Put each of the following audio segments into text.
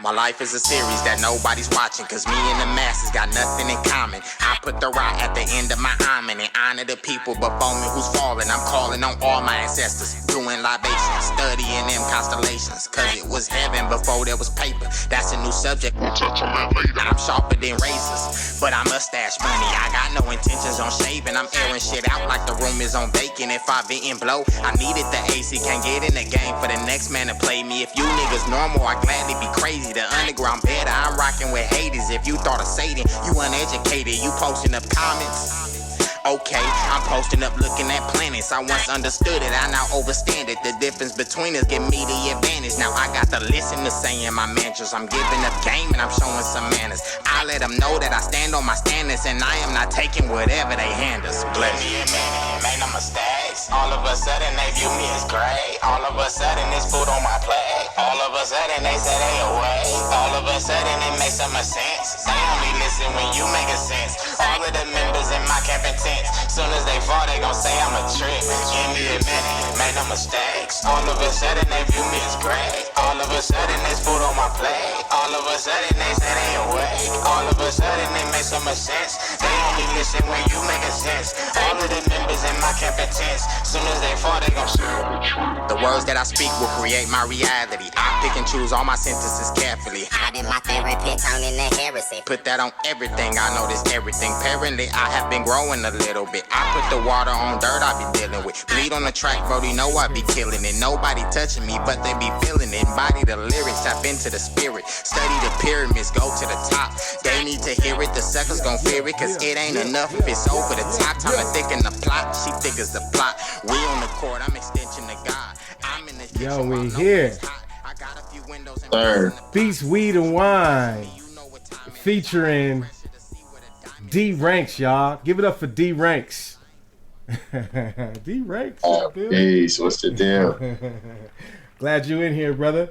My life is a series that nobody's watching, cause me and the masses got nothing in common. I put the right at the end of my amen and honor the people before me who's falling. I'm calling on all my ancestors, doing libations, studying them constellations, cause it was heaven before there was paper. That's a new subject, we'll touch on that later. I'm sharper than razors, but I mustache money. I got no intentions on shaving. I'm airing shit out like the room is on bacon. If I vent and blow, I needed the AC. Can't get in the game for the next man to play me. If you niggas normal, I gladly be crazy. The underground better, I'm rocking with haters. If you thought of Satan, you uneducated. You posting up comments? Okay, I'm posting up looking at planets. I once understood it, I now overstand it. The difference between us give me the advantage. Now I got to listen to saying my mantras. I'm giving up game and I'm showing some manners. I let them know that I stand on my standards and I am not taking whatever they hand us. Bless me a minute, make no mistakes. All of a sudden they view me as great. All of a sudden it's food on my plate. All of a sudden they say they away. All of a sudden it makes so much sense. They only listen when you make a sense. All of the members in my camp intense. Soon as they fall, they gon' say I'm a trick. Give me a minute, make no mistakes. All of a sudden they view me as great. All of a sudden there's food on my plate. All of a sudden they say they away. All of a sudden it makes so much sense. They only listen when you make a sense. All of the members in my camp intense. Soon as they fall, they gon' say I'm a trick. The words that I speak will create my reality. I pick and choose all my sentences carefully. I did my favorite pit turning to heresy. Put that on everything, I notice everything. Apparently I have been growing a little bit. I put the water on dirt I be dealing with. Bleed on the track, bro, you know I be killing it. Nobody touching me, but they be feeling it. Embody the lyrics, tap into the spirit. Study the pyramids, go to the top. They need to hear it, the suckers gon' fear it. Cause it ain't enough if it's over the top. Time to thicken the plot, she thick as the plot. We on the court, I'm extension to God. I'm in the Yo, we here. Third. Beats, Weed, and Wine. Featuring D Ranks, y'all. Give it up for D Ranks. D Ranks. Peace. What's the deal? Glad you in here, brother.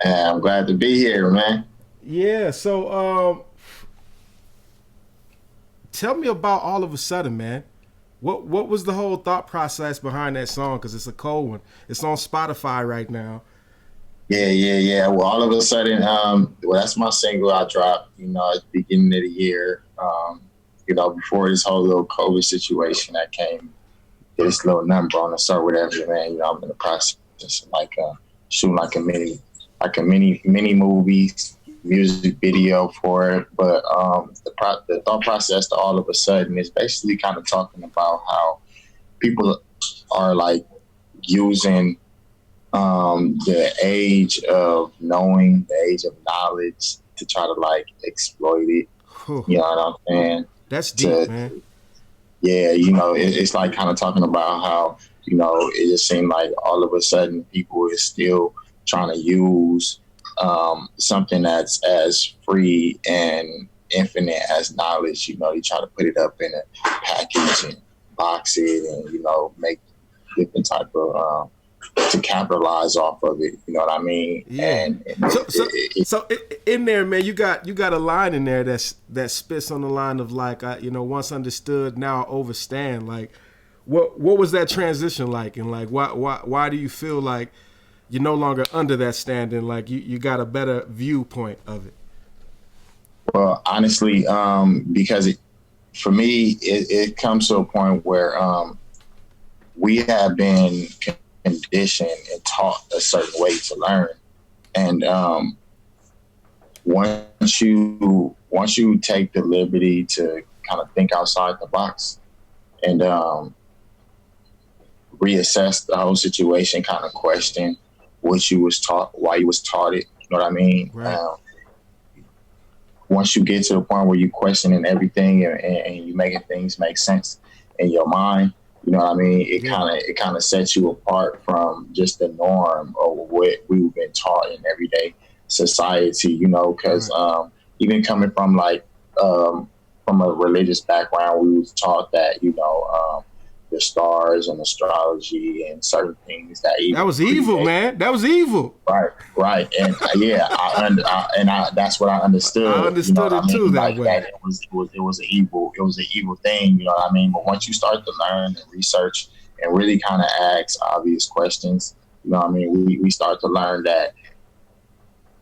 I'm glad to be here, man. Yeah, so tell me about All of a Sudden, man. What was the whole thought process behind that song? Because it's a cold one. It's on Spotify right now. Yeah. Well, All of a Sudden, well, that's my single I dropped, at the beginning of the year. Before this whole little COVID situation that came, this little number on us or whatever, man. I'm in the process of shooting like a mini movie, music video for it. But the thought process to All of a Sudden is basically kind of talking about how people are like using the age of knowing, the age of knowledge to try to like exploit it. You know what I'm saying? That's deep, man. Yeah, it's like kind of talking about how, it just seemed like all of a sudden people is still trying to use something that's as free and infinite as knowledge. You try to put it up in a package and box it and, make different type of to capitalize off of it, you know what I mean? Yeah. And so in there, man, you got a line in there that spits on the line of like, once understood, now overstand. Like, what was that transition like, and like why do you feel like you're no longer under that standing? Like you got a better viewpoint of it. Well, honestly, because for me, it comes to a point where we have been conditioned and taught a certain way to learn, and once you take the liberty to kind of think outside the box and reassess the whole situation, kind of question what you was taught, why you was taught it, you know what I mean? Right. Once you get to the point where you questioning everything and you making things make sense in your mind, you know what I mean? It kind of sets you apart from just the norm of what we've been taught in everyday society, because even coming from from a religious background, we was taught that, the stars and astrology and certain things that was evil, man. That was evil. Right. And that's what I understood. I understood it too that way. That it was an evil thing, you know what I mean? But once you start to learn and research and really kind of ask obvious questions, you know what I mean? We start to learn that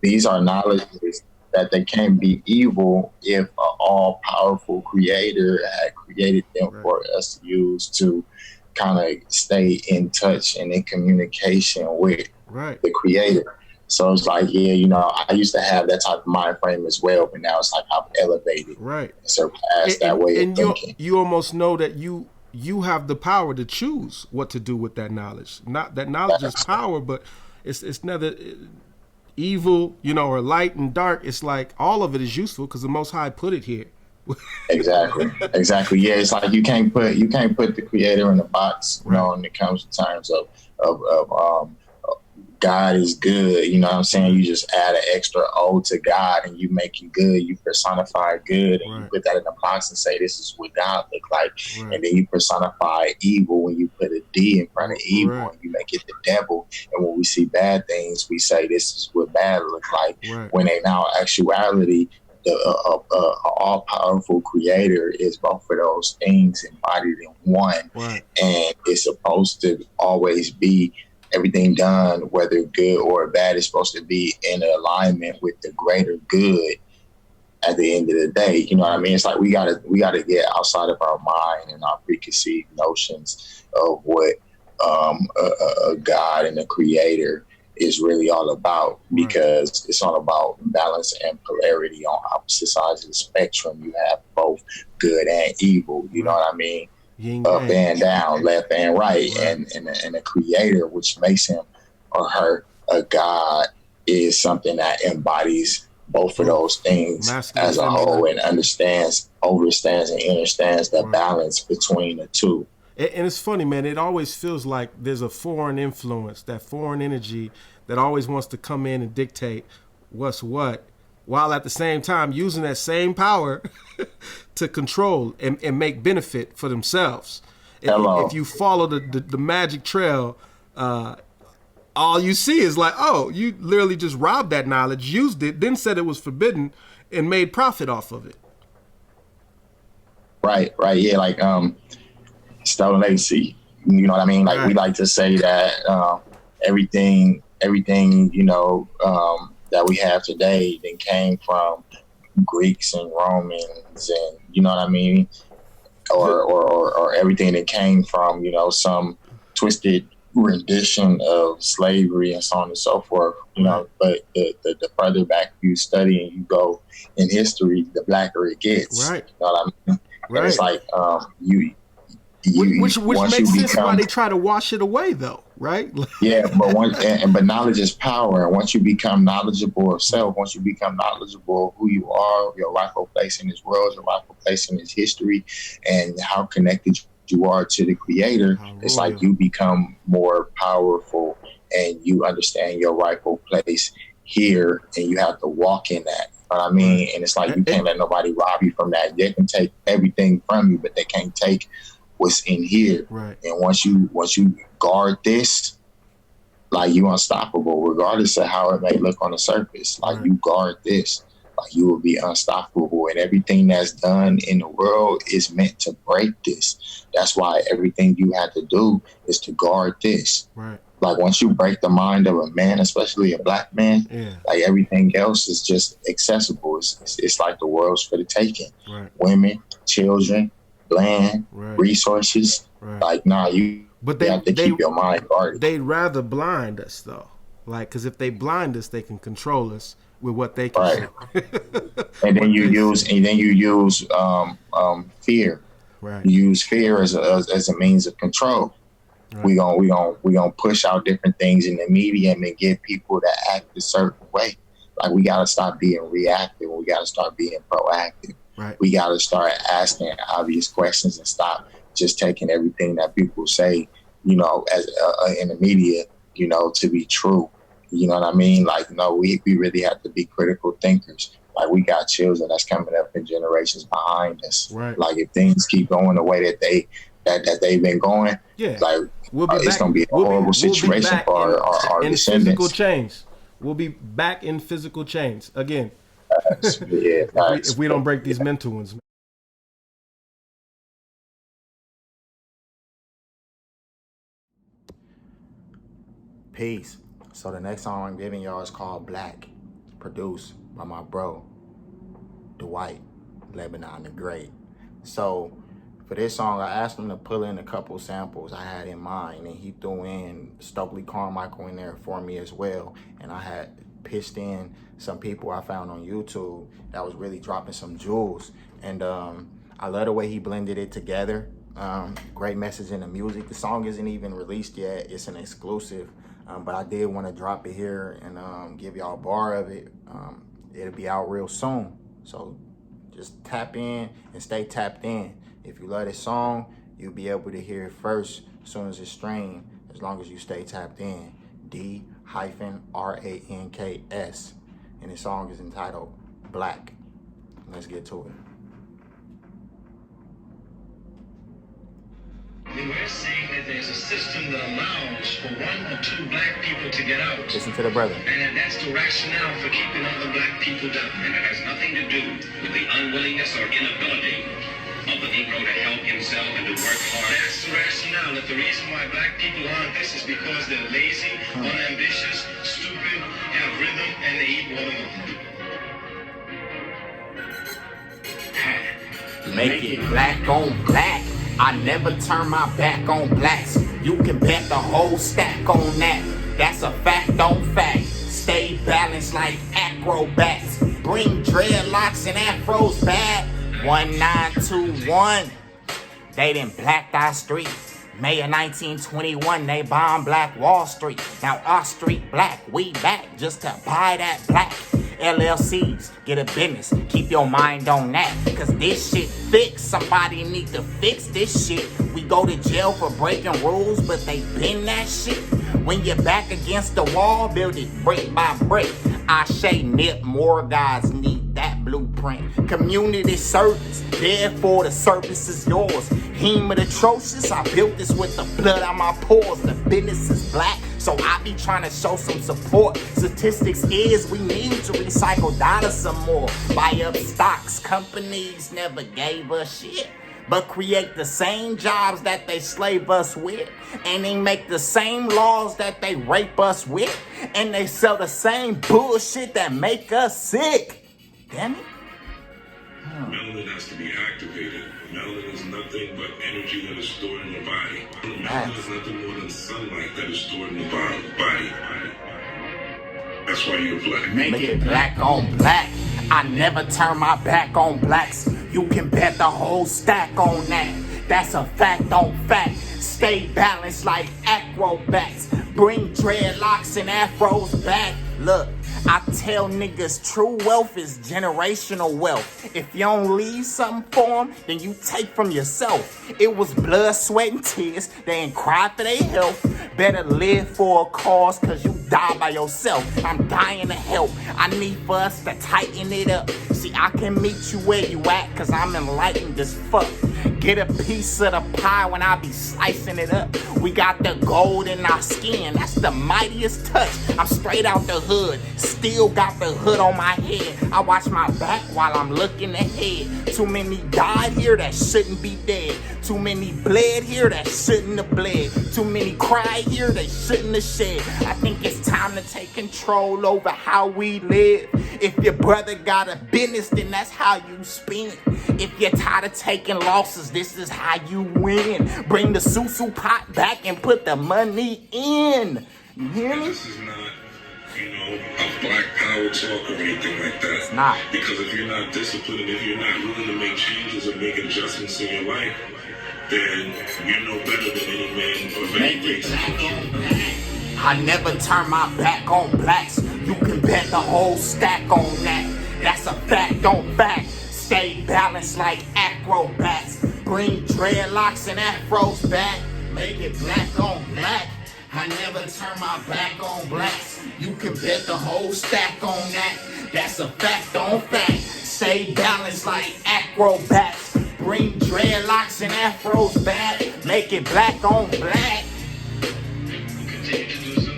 these are knowledges that they can't be evil if an all powerful creator had created them Right. for us to use to kind of stay in touch and in communication with Right. the creator. So it's like, yeah, you know, I used to have that type of mind frame as well, but now it's like I've elevated Right. and surpassed that And way of and thinking. you almost know that you have the power to choose what to do with that knowledge. Not that knowledge is power, but it's neither evil, you know, or light and dark. It's like all of it is useful because the Most High put it here. Exactly. Exactly. Yeah, it's like you can't put the creator in a box, you know, Right. when it comes to terms of God is good, you know what I'm saying? You just add an extra O to God and you make it good, you personify good and you Right. put that in a box and say this is what God look like. Right. And then you personify evil when you put a D in front of evil Right. and you make it the devil. And when we see bad things, we say this is what bad look like. Right. When in our actuality, the all powerful creator is both of those things embodied in one. Right. And it's supposed to always be everything done, whether good or bad, is supposed to be in alignment with the greater good at the end of the day. You know what I mean? It's like we gotta get outside of our mind and our preconceived notions of what a God and a creator is really all about, Right. because it's all about balance and polarity on opposite sides of the spectrum. You have both good and evil, you know Right. what I mean? Yin Up yang. and down, left and right, Right. and a creator, which makes him or her a god, is something that embodies both of those Both things masculine, as a whole feminine. and understands, overstands, and understands the Right. balance between the two. And it's funny, man. It always feels like there's a foreign influence, that foreign energy that always wants to come in and dictate what's what, while at the same time using that same power to control and make benefit for themselves. If Hello. you follow the magic trail, all you see is like, oh, you literally just robbed that knowledge, used it, then said it was forbidden, and made profit off of it. Right, right, yeah, like stolen legacy. You know what I mean? Like we Right, like to say that everything that we have today then came from Greeks and Romans, and you know what I mean, or everything that came from some twisted rendition of slavery and so on and so forth. right, But the further back you study and you go in history, the blacker it gets. right, You know what I mean? And it's right. like you Which once makes you sense why become. they try to wash it away, though, right? Yeah, but knowledge is power, and once you become knowledgeable of self, once you become knowledgeable of who you are, your rightful place in this world, your rightful place in this history, and how connected you are to the Creator, How it's like royal. you become more powerful, and you understand your rightful place here, and you have to walk in that. You know what I Right. mean? And it's like you And, can't let nobody rob you from that. They can take everything from you, but they can't take what's in here. right, And once you guard this, like you unstoppable, regardless of how it may look on the surface. Like right, you guard this, like you will be unstoppable. And everything that's done in the world is meant to break this. That's why everything you have to do is to guard this. right. Like once you break the mind of a man, especially a black man, Yeah, like everything else is just accessible. It's like the world's for the taking. right, Women, children, land, right, resources. right. Like, nah, But you have to keep your mind guarded. they'd rather blind us though, like because if they blind us, they can control us with what they can Right. see. And then What you they use see. and then you use fear. Right, You use fear as a means of control. right, We gonna push out different things in the media and then get people to act a certain way. Like we gotta stop being reactive. We gotta start being proactive. right. We gotta start asking obvious questions and stop just taking everything that people say, as in the media, to be true. You know what I mean? Like, no, we really have to be critical thinkers. Like we got children that's coming up in generations behind us. Right. Like if things keep going the way that they've been going, Yeah, like we'll be it's back. gonna be a horrible We'll be situation back for our in physical descendants. chains. We'll be back in physical chains again Yeah, if we don't break these mental ones. Peace. So the next song I'm giving y'all is called Black. produced by my bro, Dwight, Lebanon the Great. So for this song, I asked him to pull in a couple samples I had in mind, and he threw in Stokely Carmichael in there for me as well. And I had pitched in some people I found on YouTube that was really dropping some jewels. And I love the way he blended it together. Great message in the music. The song isn't even released yet. It's an exclusive, but I did want to drop it here and give y'all a bar of it. It'll be out real soon. So just tap in and stay tapped in. If you love this song, you'll be able to hear it first as soon as it's streamed, as long as you stay tapped in. D-RANKS. And the song is entitled Black. Let's get to it. We're saying that there's a system that allows for 1 or 2 black people to get out. Listen to the brother. And that's the rationale for keeping other black people down. And it has nothing to do with the unwillingness or inability of the Negro to help himself and to work hard. That's the rationale. That the reason why black people aren't this is because they're lazy, unambitious, stupid, have rhythm, and they eat watermelon. Make it black on black. I never turn my back on blacks. You can bet the whole stack on that. That's a fact on fact. Stay balanced like acrobats. Bring dreadlocks and afros back. 1921. They done blacked our street. May of 1921, they bombed Black Wall Street. Now our street black, we back just to buy that black. LLCs, get a business, keep your mind on that. Cause this shit fixed, somebody need to fix this shit. We go to jail for breaking rules, but they bend that shit. When you're back against the wall, build it brick by brick. I say nip, more guys need that blueprint. Community service, therefore the service is yours. Human atrocious, I built this with the blood on my pores. The business is black, so I be trying to show some support. Statistics is we need to recycle dollars some more. Buy up stocks, companies never gave us shit, but create the same jobs that they slave us with, and they make the same laws that they rape us with, and they sell the same bullshit that make us sick. Damn it. Melanin has to be activated. Melanin is nothing but energy that is stored in the body. Melanin is nothing more than sunlight that is stored in the body. That's why you're black. Make it black on black. I never turn my back on blacks. You can bet the whole stack on that. That's a fact on fact. Stay balanced like acrobats. Bring dreadlocks and afros back. Look, I tell niggas true wealth is generational wealth. If you don't leave something for them, then you take from yourself. It was blood, sweat, and tears. They ain't cry for their health. Better live for a cause, cause you die by yourself. I'm dying to help. I need for us to tighten it up. See, I can meet you where you at, cause I'm enlightened as fuck. Get a piece of the pie when I be slicing it up. We got the gold in our skin, that's the mightiest touch. I'm straight out the hood, still got the hood on my head. I watch my back while I'm looking ahead. Too many died here that shouldn't be dead. Too many bled here that shouldn't have bled. Too many cried here they shouldn't have shed. I think it's time to take control over how we live. If your brother got a business, then that's how you spend. If you're tired of taking losses, this is how you win. Bring the susu pot back and put the money in. You hear me? This is not, a black power talk or anything like that. It's not. Because if you're not disciplined and if you're not willing to make changes and make adjustments in your life, then you're no better than any man of any race. I never turn my back on blacks. You can bet the whole stack on that. That's a fact on fact. Stay balanced like acrobats. Bring dreadlocks and afros back. Make it black on black. I never turn my back on blacks. You can bet the whole stack on that. That's a fact on fact. Stay balanced like acrobats. Bring dreadlocks and afros back. Make it black on black. Continue to do so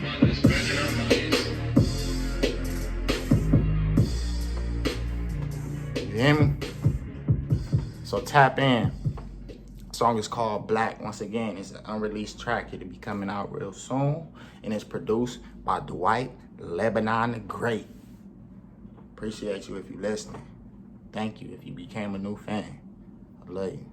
while there's breath in our bodies. You hear me? So tap in. The song is called Black. Once again, it's an unreleased track. It'll be coming out real soon. And it's produced by Dwight Lebanon the Great. Appreciate you if you listening. Thank you if you became a new fan. I love you.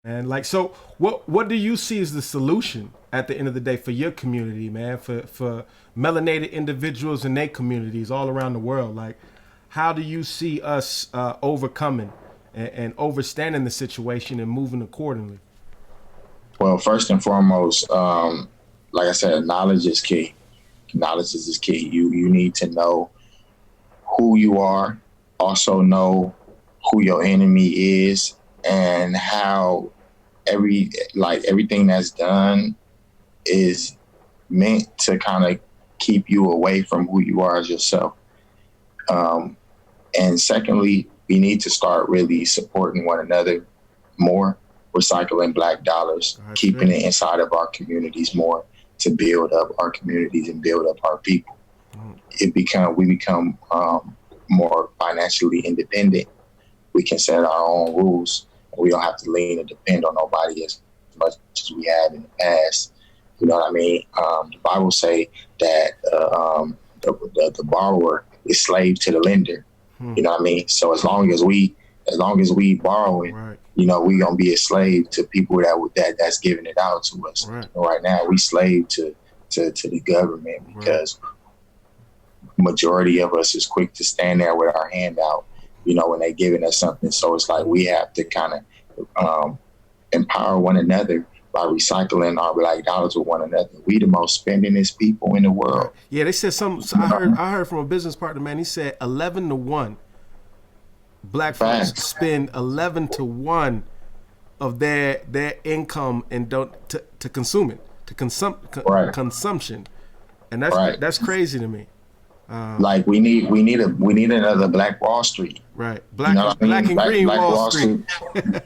And like, so what do you see as the solution at the end of the day for your community, man? For melanated individuals in their communities all around the world, like, how do you see us overcoming and overstanding the situation and moving accordingly? Well, first and foremost, like I said, knowledge is key. Knowledge is key. You need to know who you are, also know who your enemy is, and how everything that's done is meant to kind of keep you away from who you are as yourself. And secondly, we need to start really supporting one another more, recycling Black dollars, keeping it inside of our communities more to build up our communities and build up our people. We become more financially independent. We can set our own rules. We don't have to lean and depend on nobody as much as we have in the past. You know what I mean? The Bible say that the borrower is slave to the lender. You know what I mean? So as long as we borrowing, Right. you know, we gonna be a slave to people that's giving it out to us. Right. Right now, we slave to the government because majority of us is quick to stand there with our hand out, you know, when they giving us something. So it's like we have to kind of empower one another by recycling our Black dollars with one another. We the most spendingest people in the world. Yeah, they said so I heard from a business partner, man. He said 11-1. Black folks spend 11-1 of their income and to consume it, to consumption, and that's crazy to me. Like we need another Black Wall Street. Right, Black and green Wall Street.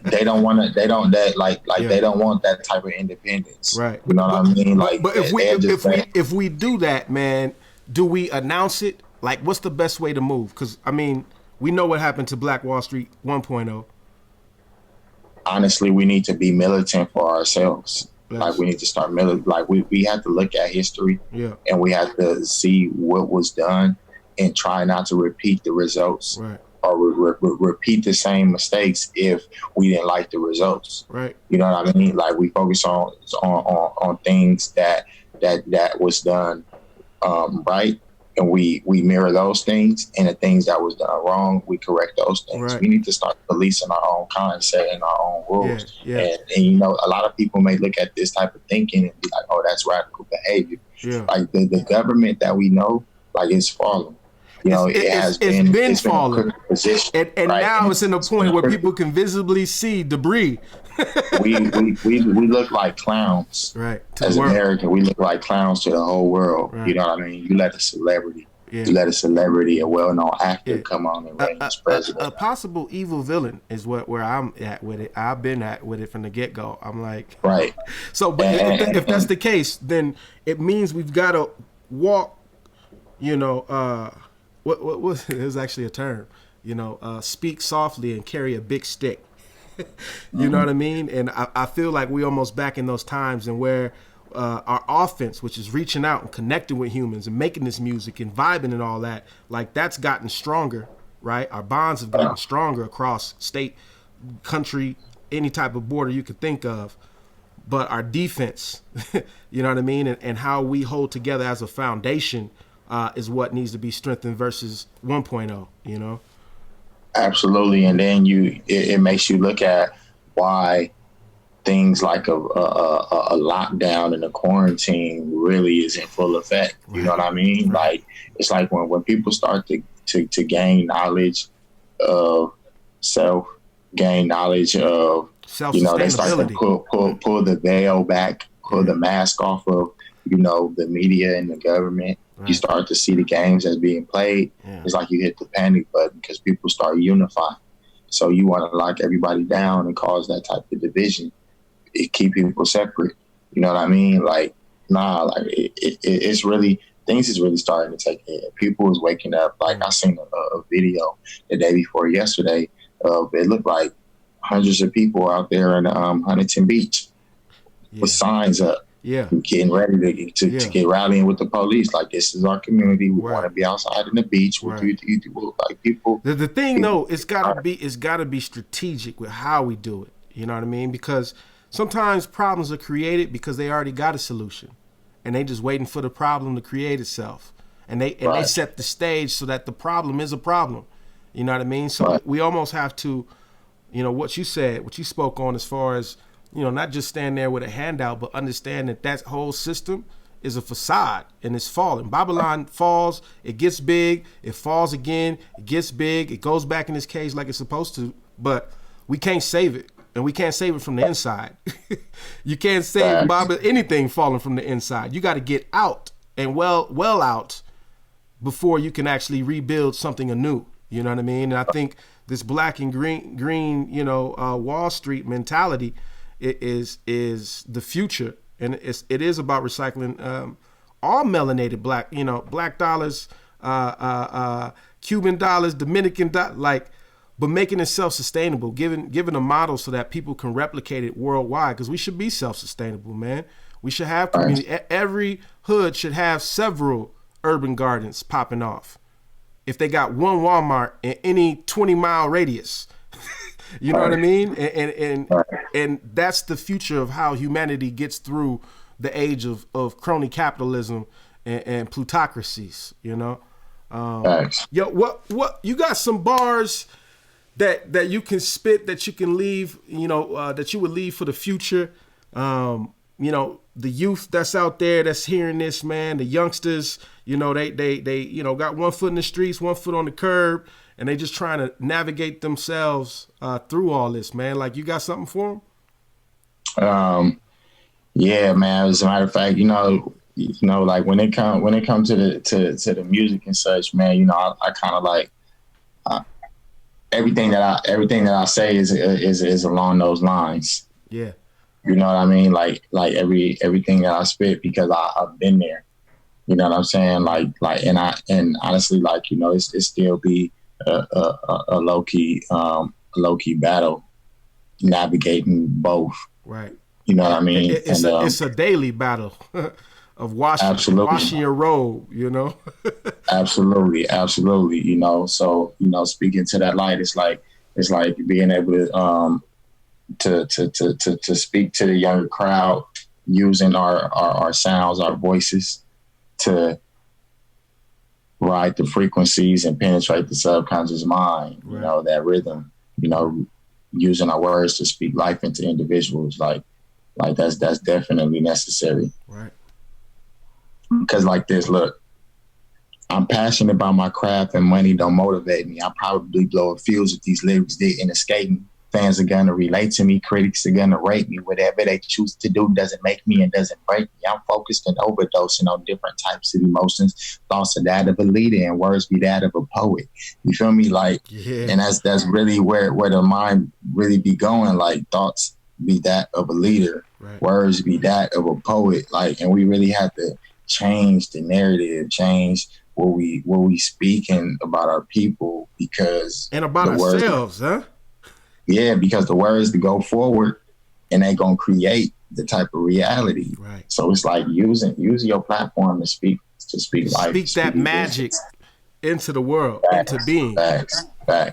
They don't want to. They don't that like they don't want that type of independence. Right. You know what I mean? Like, but if we do that, man, do we announce it? Like, what's the best way to move? Because I mean, we know what happened to Black Wall Street 1.0. Honestly, we need to be militant for ourselves. Yes. Like we need to start like we have to look at history, and we have to see what was done and try not to repeat the results, or repeat the same mistakes if we didn't like the results. Right. You know what I mean? Like we focus on things that was done right, and we mirror those things, and the things that was done wrong, we correct those things. Right. We need to start policing our own concept and our own rules. Yeah. And you know, a lot of people may look at this type of thinking and be like, "Oh, that's radical behavior." Yeah. Like the government that we know, like it's falling. You know, it's been falling. Position, and right? now it's in a point where people can visibly see debris. we look like clowns, right? As Americans, we look like clowns to the whole world. Right. You know what I mean? You let a celebrity, a well-known actor, come on and reign as president. A possible evil villain is where I'm at with it. I've been at with it from the get-go. I'm like, right. So, but if that's the case, then it means we've got to walk. You know, what was it? Was actually a term. You know, speak softly and carry a big stick. You know what I mean? And I feel like we almost back in those times and where our offense, which is reaching out and connecting with humans and making this music and vibing and all that, like that's gotten stronger, right? Our bonds have gotten stronger across state, country, any type of border you could think of. But our defense, you know what I mean? And how we hold together as a foundation is what needs to be strengthened versus 1.0, you know? Absolutely, and then it makes you look at why things like a lockdown and a quarantine really is in full effect. You know what I mean? Like it's like when people start to gain knowledge of self, gain knowledge of, you know, they start to pull the veil back, pull the mask off of, you know, the media and the government. You start to see the games that's being played. It's like you hit the panic button because people start unifying. So you want to lock everybody down and cause that type of division. It keep people separate. You know what I mean? Like, nah, like it's really, things is really starting to take head. People is waking up. Like I seen a video the day before yesterday of, it looked like hundreds of people out there in Huntington Beach. with signs up. Yeah. We're getting ready to get rallying with the police. Like, this is our community. We want to be outside in the beach with like people. The thing though, it's gotta be strategic with how we do it. You know what I mean? Because sometimes problems are created because they already got a solution, and they just waiting for the problem to create itself. And they set the stage so that the problem is a problem. You know what I mean? So we almost have to, you know, what you spoke on as far as, you know, not just stand there with a handout, but understand that whole system is a facade and it's falling. Babylon falls, it gets big, it falls again, it gets big, it goes back in its cage like it's supposed to, but we can't save it. And we can't save it from the inside. You can't save anything falling from the inside. You got to get out and well out before you can actually rebuild something anew. You know what I mean? And I think this black and green, you know, Wall Street mentality is the future, and it is about recycling all melanated black, you know, black dollars, Cuban dollars, Dominican dollars, but making it self-sustainable, giving a model so that people can replicate it worldwide. Because we should be self-sustainable, man. We should have community. Every hood should have several urban gardens popping off. If they got one Walmart in any 20-mile radius, you know what I mean? And that's the future of how humanity gets through the age of crony capitalism and plutocracies, you know? Yo, what you got some bars that you can spit, that you can leave, you know, that you would leave for the future? You know, the youth that's out there that's hearing this, man, the youngsters, you know, they you know, got one foot in the streets, one foot on the curb, and they just trying to navigate themselves through all this, man. Like, you got something for them? Yeah, man. As a matter of fact, you know, like when it comes to the music and such, man, you know, I kind of like everything that I say is along those lines. Yeah. You know what I mean? Like everything that I spit, because I've been there. You know what I'm saying? And honestly, like, you know, it still be a low key battle navigating both. Right. You know what I mean? It's a daily battle of washing your robe, you know? Absolutely. You know, so, you know, speaking to that light, it's like being able to speak to the younger crowd using our sounds, our voices to ride the frequencies and penetrate the subconscious mind, you know, that rhythm, you know, using our words to speak life into individuals. Like that's definitely necessary. Right. Because like this, look, I'm passionate about my craft and money don't motivate me. I probably blow a fuse if these lyrics didn't escape me. Fans are gonna relate to me, critics are gonna rate me. Whatever they choose to do doesn't make me and doesn't break me. I'm focused and overdosing on different types of emotions. Thoughts are that of a leader and words be that of a poet. You feel me? Like, and that's really where the mind really be going. Like, thoughts be that of a leader, words be that of a poet. Like, and we really have to change the narrative, change what we speaking about our people, because and about ourselves, huh? Yeah, because the words to go forward, and they gonna create the type of reality. Right. So it's like using your platform to speak life. Speak that magic into the world, into being. Facts.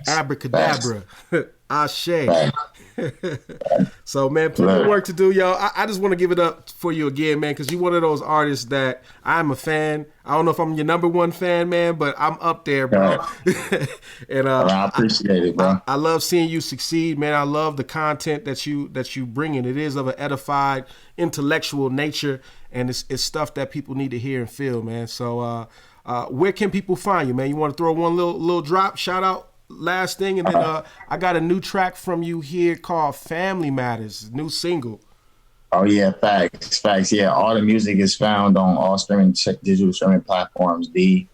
Abracadabra. Ashe. So, man, plenty of work to do, y'all. I just want to give it up for you again, man, because you're one of those artists that I'm a fan. I don't know if I'm your number one fan, man, but I'm up there, bro. And I appreciate it, bro. I love seeing you succeed, man. I love the content that you bring in. It is of an edified, intellectual nature, and it's stuff that people need to hear and feel, man. So, where can people find you, man? You want to throw one little drop, shout out? Last thing, and then I got a new track from you here called Family Matters, new single. Oh yeah, facts. Yeah, all the music is found on all digital streaming platforms. D-RANKS.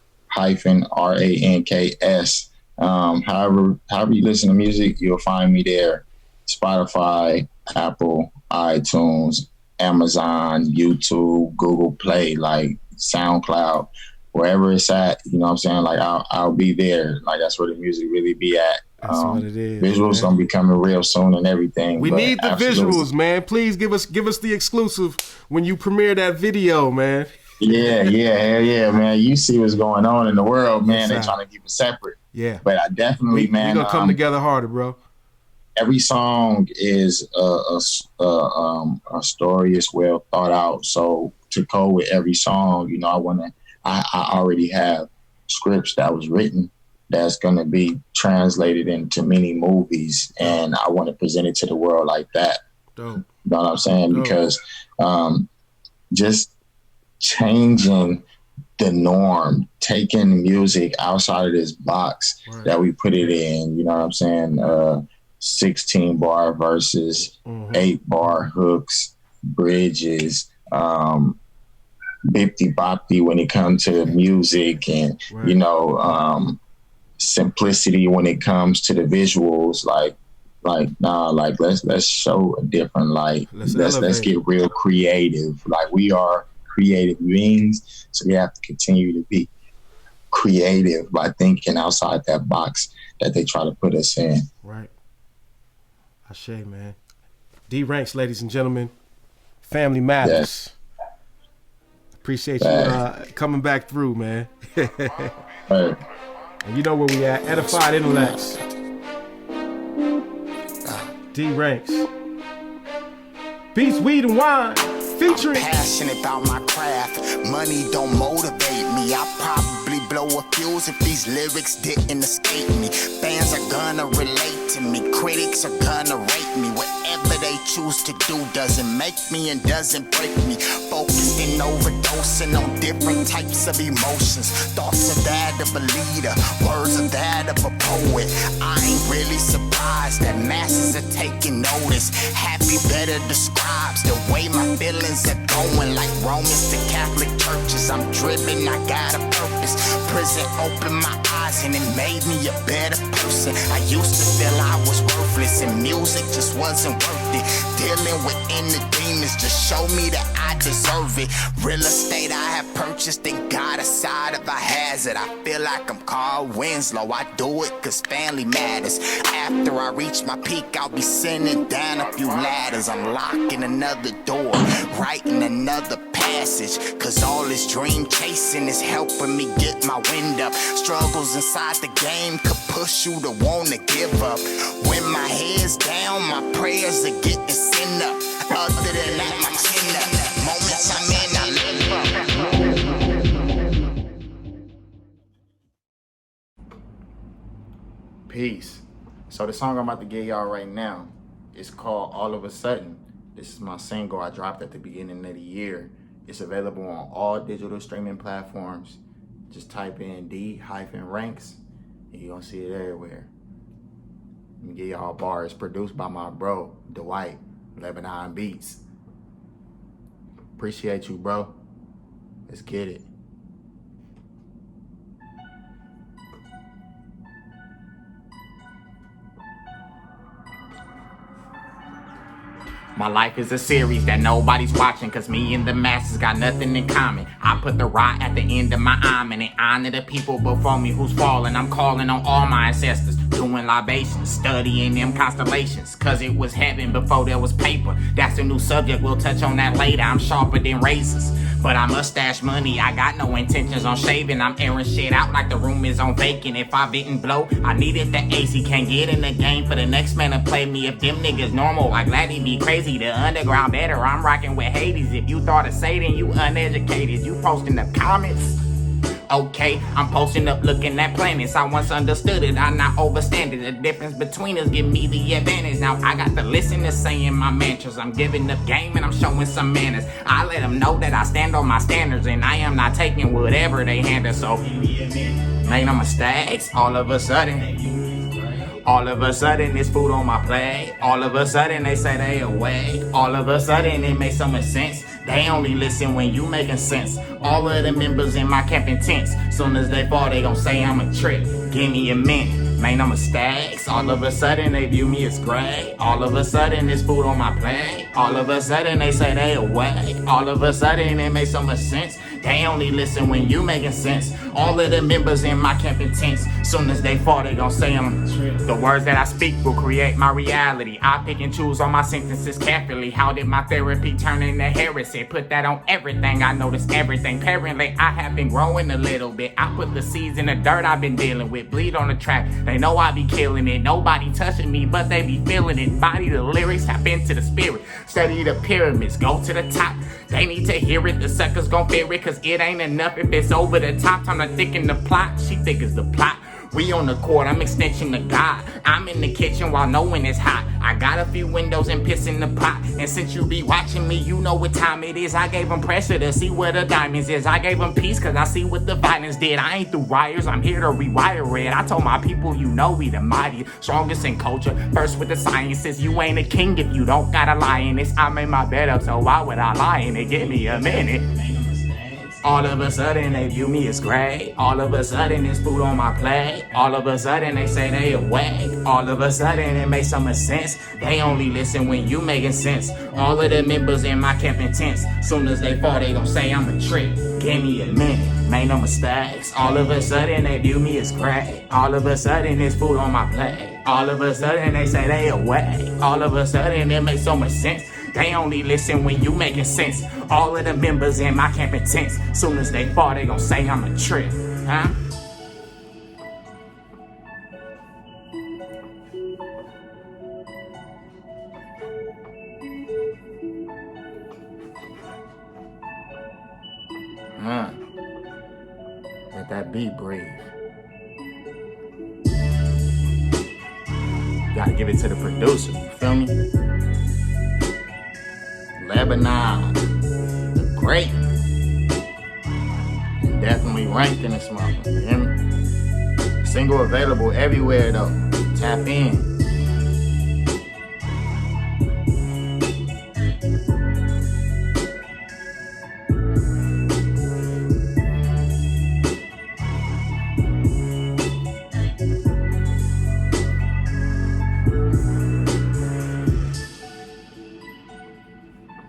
However you listen to music, you'll find me there. Spotify, Apple, iTunes, Amazon, YouTube, Google Play, like SoundCloud. Wherever it's at, you know what I'm saying? Like, I'll be there. Like, that's where the music really be at. That's what it is. Visuals gonna be coming real soon and everything. We need the visuals, man. Please give us the exclusive when you premiere that video, man. Yeah, man. You see what's going on in the world, man. They trying to keep it separate. Yeah. But I definitely, man. We gonna come together harder, bro. Every song is a story is well thought out. So to go with every song, you know, I already have scripts that was written that's going to be translated into many movies, and I want to present it to the world like that. Dope. You know what I'm saying? Dope. Because just changing the norm, taking music outside of this box that we put it in, you know what I'm saying? 16 bar verses, 8 bar hooks, bridges, bipty bopty when it comes to music, and you know, simplicity when it comes to the visuals. Let's show a different light. Let's get real creative. Like, we are creative beings, so we have to continue to be creative by thinking outside that box that they try to put us in. Right. Ashe, man. D Ranks, ladies and gentlemen. Family matters. Yes. Appreciate you coming back through, man. Right. And you know where we at. Edified Intellects. D Ranks. Beats, weed, and wine. Featuring. I'm passionate about my craft. Money don't motivate me. I probably blow a fuse if these lyrics didn't escape me. Fans are gonna relate to me. Critics are gonna rate me. Whatever they choose to do doesn't make me and doesn't break me. Focused and overdosing on different types of emotions. Thoughts are that of a leader. Words are that of a poet. I ain't really surprised that masses are taking notice. Happy better describes the way my feelings are going. Like Romans to Catholic churches, I'm driven, I got a purpose. Prison opened my eyes and it made me a better person. I used to feel I was worthless and music just wasn't worth it. Dealing with inner demons just show me that I deserve it. Real estate I have purchased and got aside if I hazard. I feel like I'm Carl Winslow. I do it cause family matters. After I reach my peak, I'll be sending down a few ladders. I'm locking another door, writing another passage, cause all this dream chasing is helping me get my wind up. Struggles inside the game could push you to wanna give up. When my head's down, my prayers are getting sent up. Other than that, my chin up. Moments I'm in, I live up. Peace. So the song I'm about to give y'all right now is called All of a Sudden. This is my single I dropped at the beginning of the year. It's available on all digital streaming platforms. Just type in D-Ranks and you're gonna see it everywhere. Let me give y'all a bar. It's produced by my bro, Dwight, Lebanon Beats. Appreciate you, bro. Let's get it. My life is a series that nobody's watching, cause me and the masses got nothing in common. I put the rock at the end of my arm and honor the people before me who's fallen. I'm calling on all my ancestors, doing libations, studying them constellations, cause it was heaven before there was paper. That's a new subject, we'll touch on that later. I'm sharper than razors, but I mustache money. I got no intentions on shaving. I'm airing shit out like the room is on vacant. If I didn't blow, I needed the AC. Can't get in the game for the next man to play me. If them niggas normal, I glad he be crazy. The underground better, I'm rocking with Hades. If you thought of Satan, you uneducated. You posting up comments? Okay, I'm posting up looking at planets. I once understood it, I not overstand it. The difference between us give me the advantage. Now I got to listen to saying my mantras. I'm giving up game and I'm showing some manners. I let them know that I stand on my standards and I am not taking whatever they hand us. So make no mistakes, all of a sudden it's food on my plate. All of a sudden they say they away. All of a sudden it makes so much sense. They only listen when you making sense. All of the members in my camp intense. Soon as they fall, they gon' say I'm a trick. Give me a minute, make no mistakes. All of a sudden they view me as great. All of a sudden it's food on my plate. All of a sudden they say they away. All of a sudden it makes so much sense. They only listen when you making sense. All of the members in my camp intense. Soon as they fall, they gon' say them. The words that I speak will create my reality. I pick and choose all my sentences carefully. How did my therapy turn into heresy? Put that on everything. I notice everything. Apparently, I have been growing a little bit. I put the seeds in the dirt I've been dealing with. Bleed on the track. They know I be killing it. Nobody touching me, but they be feeling it. Body the lyrics, tap into the spirit. Study the pyramids, go to the top. They need to hear it. The suckers gon' fear it, cause it ain't enough if it's over the top. Time to thicken the plot. She think it's the plot. We on the court, I'm extension to God. I'm in the kitchen while knowing it's hot. I got a few windows and piss in the pot. And since you be watching me, you know what time it is. I gave them pressure to see where the diamonds is. I gave them peace cause I see what the violence did. I ain't through wires, I'm here to rewire it. I told my people, you know we the mighty, strongest in culture. First with the sciences, you ain't a king if you don't got a lie in this. I made my bed up, so why would I lie in it? Give me a minute. All of a sudden they view me as great. All of a sudden there's food on my plate. All of a sudden they say they awake. All of a sudden it makes so much sense. They only listen when you making sense. All of the members in my camp intense. Soon as they fall they gon' say I'm a trick. Give me a minute, make no mistakes. All of a sudden they view me as great. All of a sudden there's food on my plate. All of a sudden they say they awake. All of a sudden it makes so much sense. They only listen when you making sense. All of the members in my camp intense. Soon as they fall, they gon' say I'm a trick, huh? Let that beat breathe. Gotta give it to the producer, you feel me? Lebanon, the great, and definitely ranked in this motherfucker, you hear me? Single available everywhere though, tap in.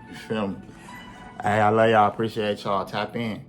You feel me? Hey, I love y'all. Appreciate y'all. Tap in.